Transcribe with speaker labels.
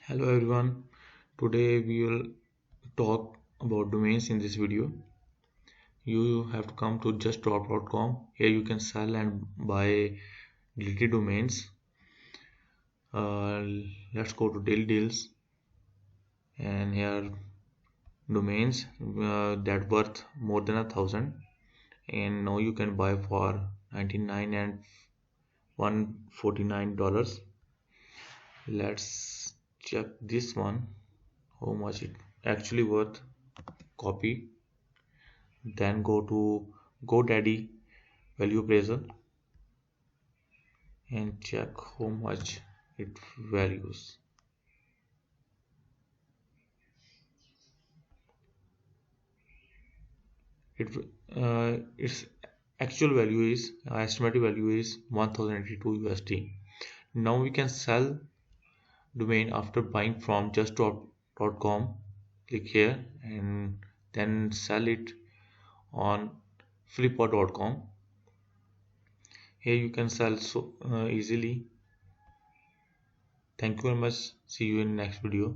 Speaker 1: Hello everyone. Today we will talk about domains in this video. You have to come to justdrop.com. Here you can sell and buy deleted domains. Uh, let's go to daily deals and here domains that worth more than 1,000 and now you can buy for 99 and $149. Let's check this one how much it actually worth. Copy, then go to GoDaddy value appraisal and check how much it values. Its actual value is estimated value is 1082 USD. Now we can sell domain after buying from just.com. Click here and then sell it on flipper.com. Here you can sell so easily. Thank you very much. See you in next video.